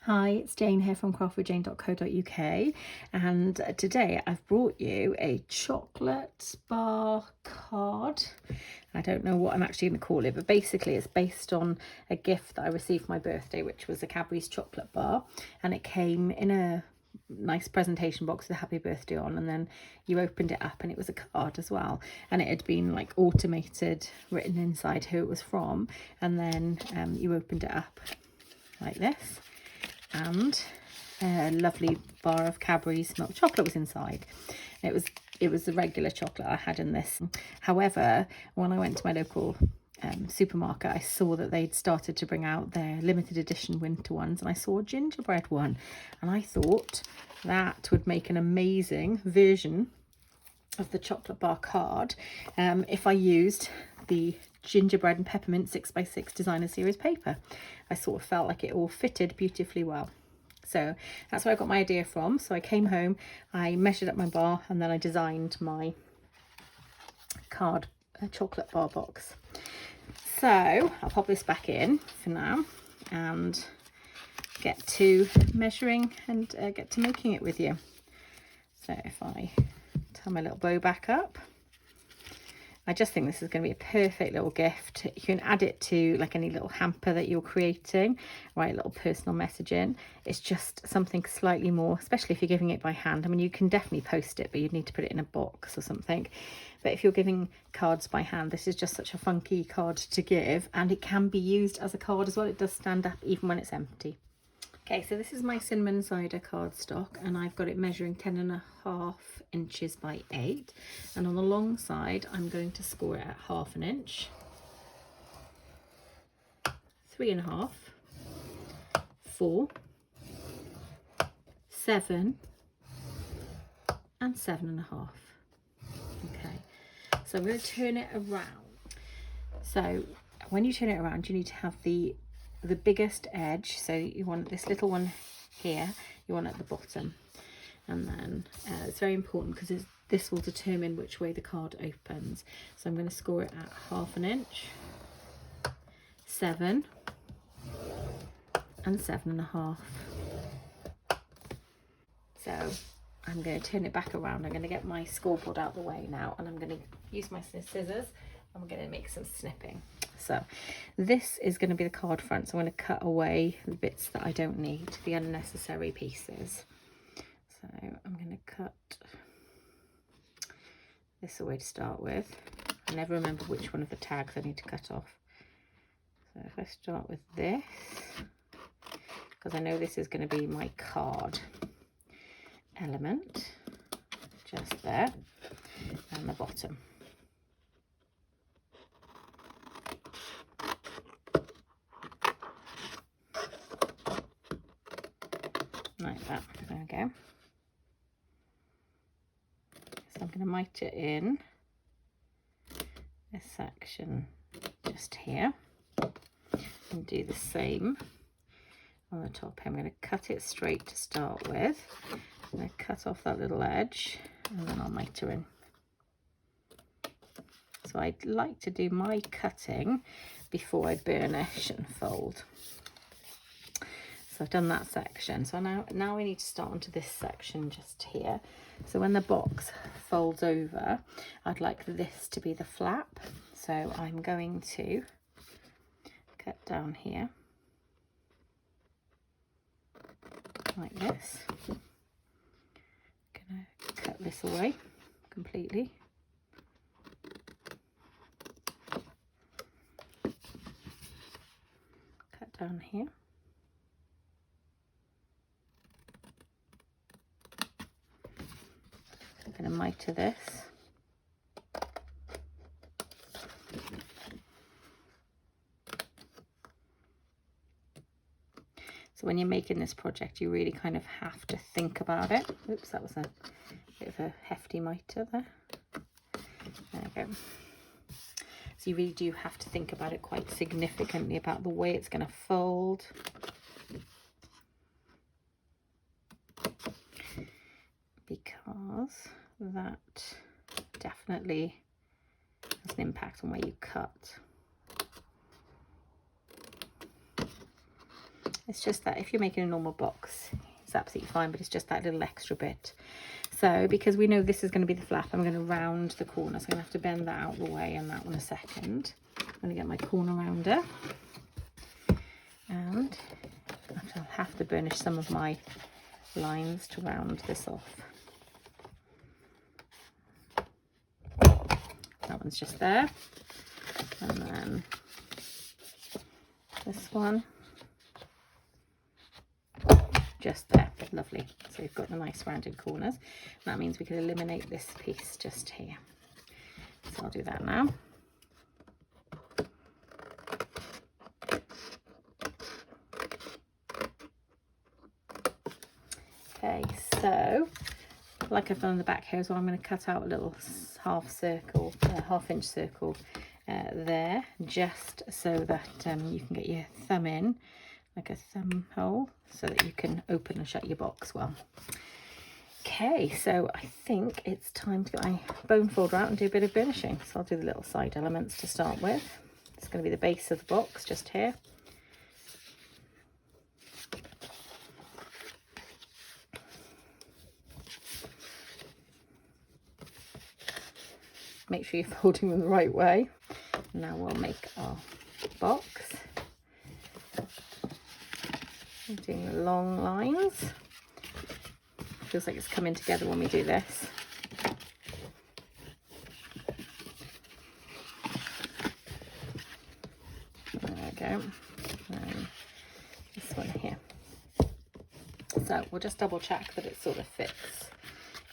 Hi, it's Jane here from craftwithjane.co.uk, and today I've brought you a chocolate bar card. I don't know what I'm actually going to call it, but basically it's based on a gift that I received for my birthday, which was a Cadbury's chocolate bar, and it came in a nice presentation box with a happy birthday on, and then you opened it up and it was a card as well, and it had been like automated, written inside who it was from, and then you opened it up like this, and a lovely bar of Cadbury's milk chocolate was inside. It was the regular chocolate I had in this. However, when I went to my local supermarket, I saw that they'd started to bring out their limited edition winter ones, and I saw a gingerbread one, and I thought that would make an amazing version of the chocolate bar card if I used the Gingerbread and Peppermint 6x6 designer series paper. I sort of felt like it all fitted beautifully well. So that's where I got my idea from. So I came home, I measured up my bar, and then I designed my card chocolate bar box. So I'll pop this back in for now and get to measuring and get to making it with you. So if I tie my little bow back up, I just think this is going to be a perfect little gift. You can add it to like any little hamper that you're creating, write a little personal message in. It's just something slightly more, especially if you're giving it by hand. I mean, you can definitely post it, but you'd need to put it in a box or something. But if you're giving cards by hand, this is just such a funky card to give, and it can be used as a card as well. It does stand up even when it's empty. Okay, so this is my cinnamon cider cardstock, and I've got it measuring 10.5 inches by 8, and on the long side I'm going to score it at 1/2 inch, 3.5, 4, 7 and 7.5. Okay, so I'm going to turn it around. So when you turn it around, you need to have the biggest edge, so you want this little one here, you want at the bottom, and then it's very important because this will determine which way the card opens. So I'm going to score it at 1/2 inch, 7 and 7.5. So I'm going to turn it back around. I'm going to get my scoreboard out of the way now, and I'm going to use my scissors, and we're going to make some snipping. So this is going to be the card front, so I'm going to cut away the bits that I don't need, the unnecessary pieces. So I'm going to cut this away to start with. I never remember which one of the tags I need to cut off. So if I start with this, because I know this is going to be my card element, just there, and the bottom. Like that, there we go. So I'm going to mite it in this section just here, and do the same on the top. I'm going to cut it straight to start with. I'm going to cut off that little edge, and then I'll miter in. So I'd like to do my cutting before I burnish and fold. So I've done that section. So now we need to start onto this section just here. So when the box folds over, I'd like this to be the flap. So I'm going to cut down here like this. Gonna cut this away completely. Cut down here. I'm going to miter this. So when you're making this project, you really kind of have to think about it. Oops, that was a bit of a hefty miter there. There we go. So you really do have to think about it quite significantly, about the way it's going to fold. Because that definitely has an impact on where you cut. It's just that if you're making a normal box, it's absolutely fine, but it's just that little extra bit. So because we know this is going to be the flap, I'm going to round the corner. So I'm going to have to bend that out of the way and that one a second. I'm going to get my corner rounder. And I'll have to burnish some of my lines to round this off. That one's just there. And then this one. Just there. Lovely. So we've got the nice rounded corners. That means we can eliminate this piece just here. So I'll do that now. Okay, so like I've done on the back here as well, I'm going to cut out a little half inch circle there, just so that you can get your thumb in, like a thumb hole, so that you can open and shut your box well. Okay, so I think it's time to get my bone folder out and do a bit of burnishing. So I'll do the little side elements to start with. It's going to be the base of the box just here. Make sure you're folding them the right way. Now we'll make our box. I'm doing the long lines. Feels like it's coming together when we do this. There we go. And this one here. So we'll just double check that it sort of fits.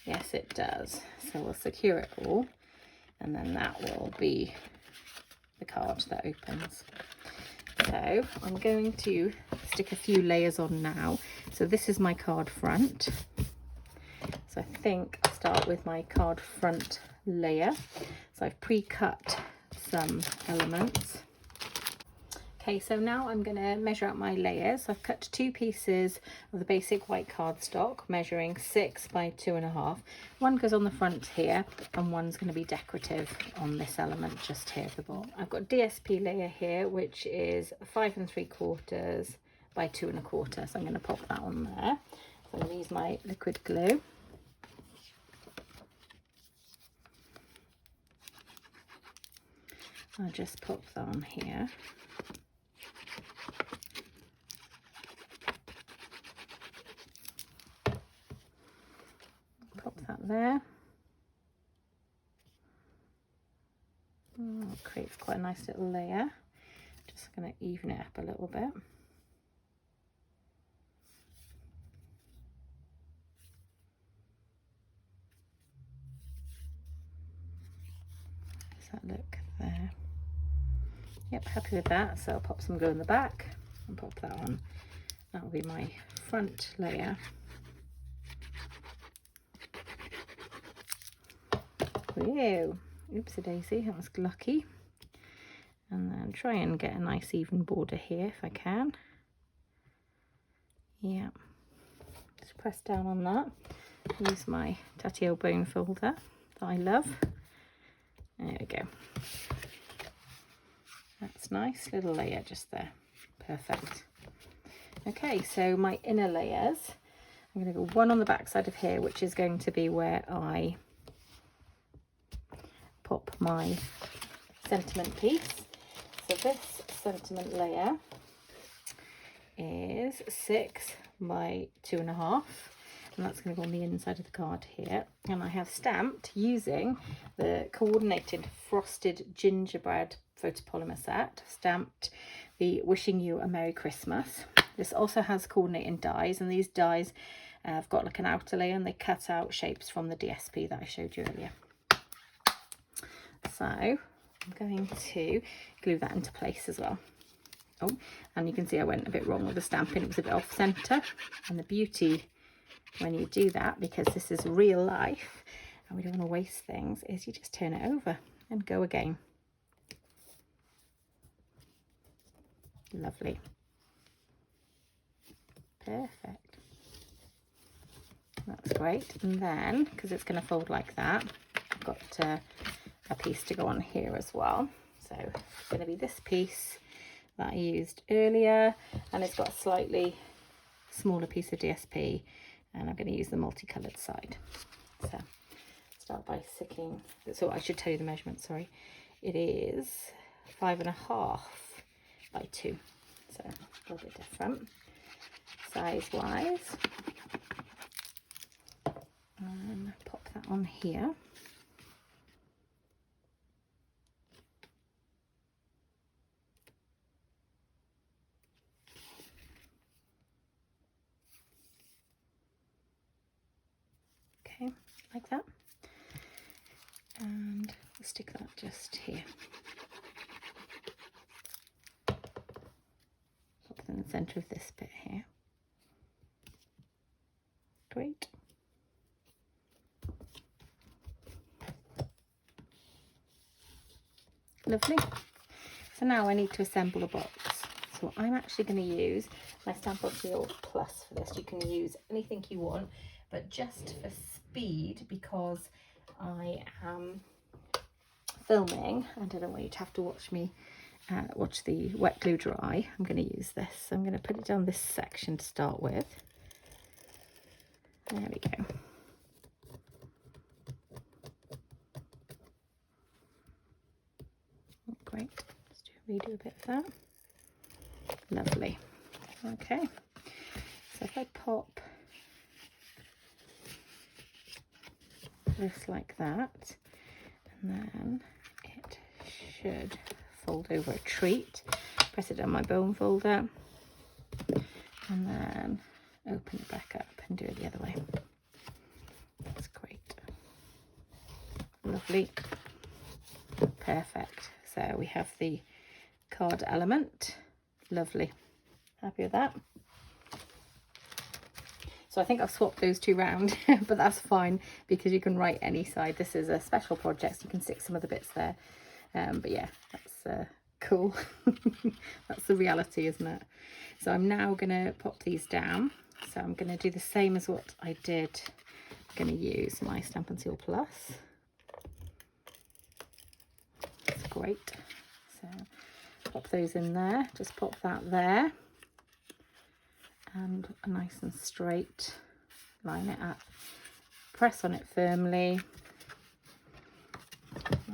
Yes, it does. So we'll secure it all. And then that will be the card that opens. So I'm going to stick a few layers on now. So this is my card front. So I think I'll start with my card front layer. So I've pre-cut some elements. Okay, so now I'm going to measure out my layers. So I've cut 2 pieces of the basic white cardstock, measuring 6 by 2.5. One goes on the front here, and one's going to be decorative on this element just here at the bottom. I've got DSP layer here, which is 5 3/4 by 2 1/4. So I'm going to pop that on there. So I'm going to use my liquid glue. I'll just pop that on here. Pop that there. It creates quite a nice little layer. Just going to even it up a little bit. Does that look there? Yep, happy with that. So I'll pop some glue in the back and pop that on. That will be my front layer. Whoa, oopsie daisy, that was lucky. And then try and get a nice even border here if I can. Yeah, just press down on that. Use my Tatio bone folder that I love. There we go. That's nice, little layer just there. Perfect. Okay, so my inner layers, I'm going to go one on the back side of here, which is going to be where I pop my sentiment piece. So this sentiment layer is 6 by 2.5, and that's going to go on the inside of the card here. And I have stamped using the coordinated frosted gingerbread photopolymer set, stamped the Wishing You a Merry Christmas. This also has coordinating dies, and these dies have got like an outer layer, and they cut out shapes from the DSP that I showed you earlier. So I'm going to glue that into place as well. Oh, and you can see I went a bit wrong with the stamping. It was a bit off center, and the beauty when you do that, because this is real life and we don't want to waste things, is you just turn it over and go again. Lovely. Perfect. That's great. And then, because it's going to fold like that, I've got a piece to go on here as well. So it's going to be this piece that I used earlier, and it's got a slightly smaller piece of DSP, and I'm going to use the multicoloured side. So start by sticking, so I should tell you the measurement, sorry. It is 5.5 by 2, so a little bit different size wise. And pop that on here. Okay, like that. And we'll stick that just here. Pop it in the centre of this bit here. Great. Lovely. So now I need to assemble a box. So I'm actually going to use my Stampin' Seal Plus for this. You can use anything you want, but just for speed, because I am filming, I don't want you to have to watch me watch the wet glue dry. I'm going to use this. So I'm going to put it down this section to start with. There we go. Great. Let's redo a bit of that. Lovely. Okay. So if I pop this like that, and then it should fold over a treat. Press it down my bone folder, and then open it back up and do it the other way. That's great. Lovely. Perfect. So we have the card element. Lovely. Happy with that? So I think I've swapped those two round, but that's fine because you can write any side. This is a special project, so you can stick some of the bits there. But yeah, that's cool. That's the reality, isn't it? So I'm now going to pop these down. So I'm going to do the same as what I did. I'm going to use my Stampin' Seal Plus. That's great. So pop those in there. Just pop that there. And a nice and straight, line it up, press on it firmly,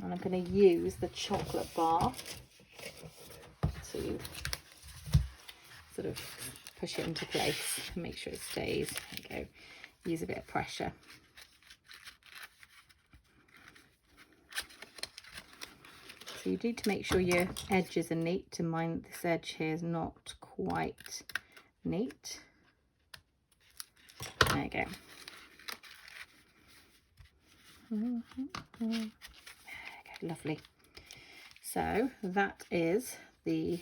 and I'm going to use the chocolate bar to sort of push it into place and make sure it stays. There you go. Use a bit of pressure. So you need to make sure your edges are neat, and mine, this edge here is not quite neat. There you go. There you go. Lovely. So that is the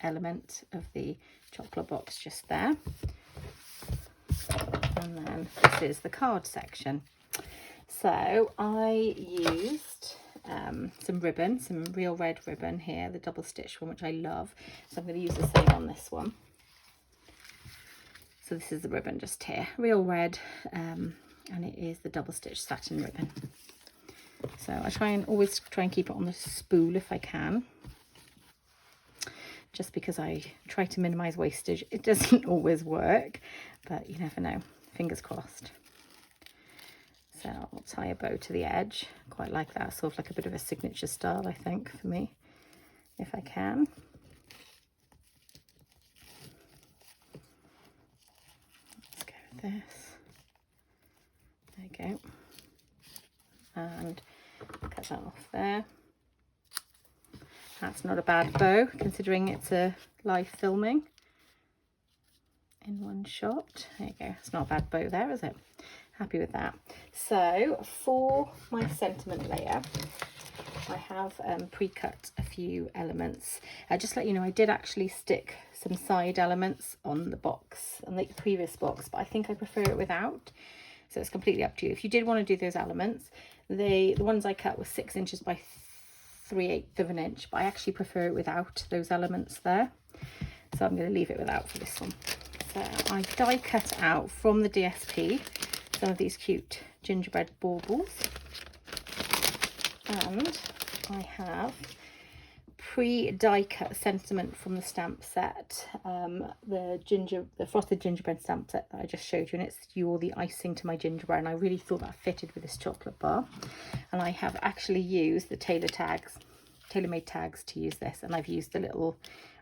element of the chocolate box just there. And then this is the card section. So I used some ribbon, some real red ribbon here, the double stitch one, which I love. So I'm going to use the same on this one. So this is the ribbon just here, real red, and it is the double stitch satin ribbon. So I always try and keep it on the spool if I can, just because I try to minimize wastage. It doesn't always work, but you never know, fingers crossed. So I'll tie a bow to the edge, quite like that, sort of like a bit of a signature style, I think, for me, if I can. This, there you go, and cut that off there. That's not a bad bow considering it's a live filming in one shot. There you go, it's not a bad bow there, is it? Happy with that. So for my sentiment layer, I have pre-cut a few elements. Just to let you know, I did actually stick some side elements on the box, on the previous box, but I think I prefer it without. So it's completely up to you. If you did want to do those elements, the ones I cut were 6 inches by 3/8 of an inch, but I actually prefer it without those elements there. So I'm going to leave it without for this one. So I die cut out from the DSP some of these cute gingerbread baubles. And I have pre-die cut sentiment from the stamp set, the frosted gingerbread stamp set that I just showed you, and it's "You're the icing to my gingerbread," and I really thought that fitted with this chocolate bar. And I have actually used the tailor-made tags to use this, and I've used the little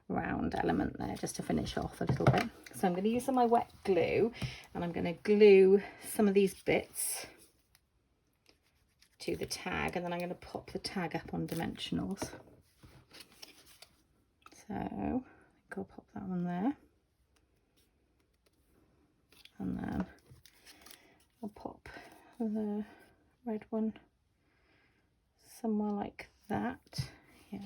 round element there just to finish off a little bit. So I'm going to use some of my wet glue, and I'm going to glue some of these bits to the tag, and then I'm going to pop the tag up on dimensionals. So I'll pop that one there, and then I'll pop the red one somewhere like that. Yeah,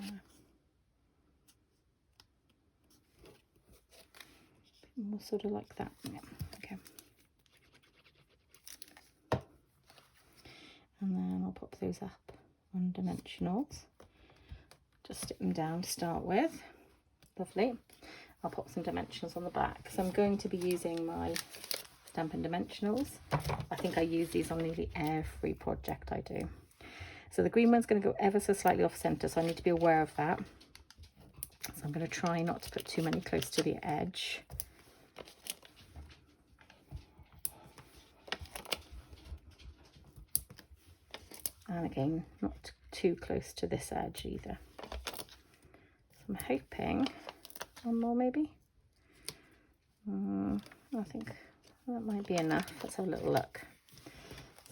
more sort of like that. Yeah, okay. And then I'll pop those up on dimensionals. Just stick them down to start with. Lovely. I'll pop some dimensionals on the back. So I'm going to be using my Stampin' dimensionals. I think I use these on nearly every project I do. So the green one's going to go ever so slightly off center, so I need to be aware of that. So I'm going to try not to put too many close to the edge. And again, not too close to this edge either. So I'm hoping one more maybe. I think that might be enough. Let's have a little look.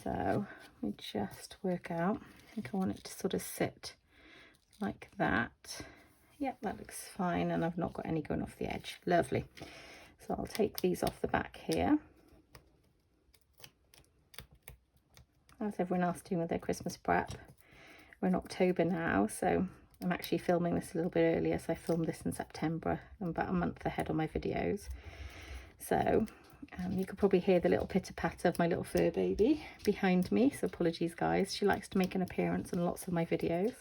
So let me just work out. I think I want it to sort of sit like that. Yep, that looks fine, and I've not got any going off the edge. Lovely. So I'll take these off the back here. How's everyone else doing with their Christmas prep? We're in October now, so I'm actually filming this a little bit earlier. So I filmed this in September. I'm about a month ahead on my videos. So you could probably hear the little pitter-patter of my little fur baby behind me. So apologies, guys. She likes to make an appearance in lots of my videos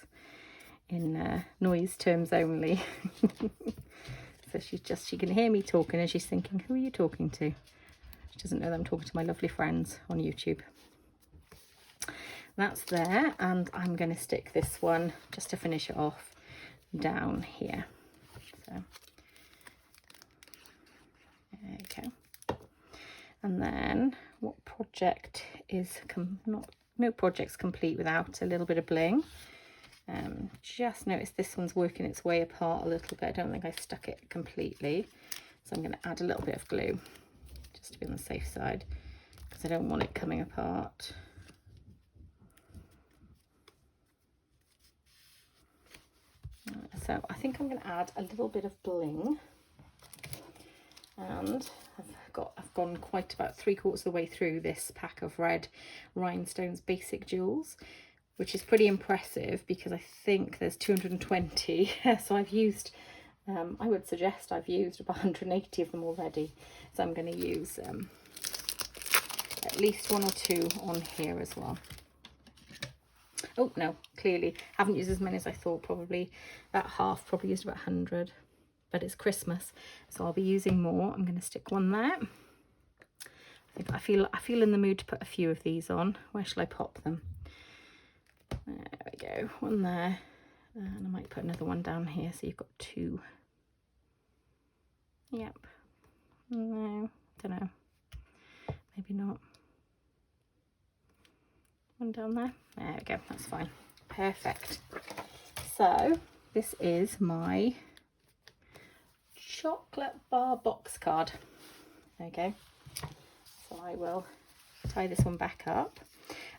in noise terms only. So she can hear me talking, and she's thinking, who are you talking to? She doesn't know that I'm talking to my lovely friends on YouTube. That's there, and I'm going to stick this one, just to finish it off, down here. So there you go. And then what project is no project's complete without a little bit of bling. Just notice this one's working its way apart a little bit. I don't think I stuck it completely, so I'm going to add a little bit of glue just to be on the safe side, because I don't want it coming apart. So I think I'm going to add a little bit of bling, and I've gone quite about 3/4 of the way through this pack of red rhinestones basic jewels, which is pretty impressive because I think there's 220. So I've used, I would suggest I've used about 180 of them already. So I'm going to use at least 1 or 2 on here as well. Oh no, clearly haven't used as many as I thought. Probably about half, probably used about 100, but it's Christmas, so I'll be using more. I'm going to stick one there. I feel in the mood to put a few of these on. Where shall I pop them? There we go, one there, and I might put another one down here, so you've got 2. Yep. No, don't know, maybe not. One down there. There we go, that's fine. Perfect. So this is my chocolate bar box card. There we go. So I will tie this one back up.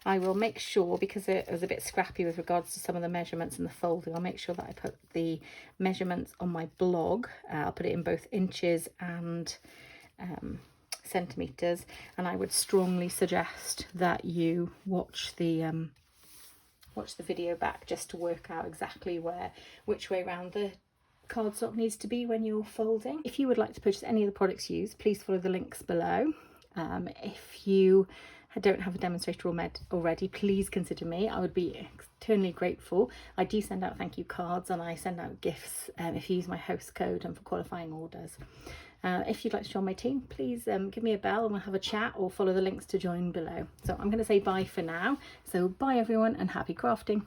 I will make sure, because it was a bit scrappy with regards to some of the measurements and the folding, I'll make sure that I put the measurements on my blog. I'll put it in both inches and centimeters, and I would strongly suggest that you watch the video back just to work out exactly which way around the cardstock needs to be when you're folding. If you would like to purchase any of the products used, please follow the links below. If you don't have a demonstrator already, please consider me. I would be eternally grateful. I do send out thank you cards, and I send out gifts if you use my host code and for qualifying orders. If you'd like to join my team, please give me a bell and we'll have a chat, or follow the links to join below. So I'm going to say bye for now. So bye everyone, and happy crafting.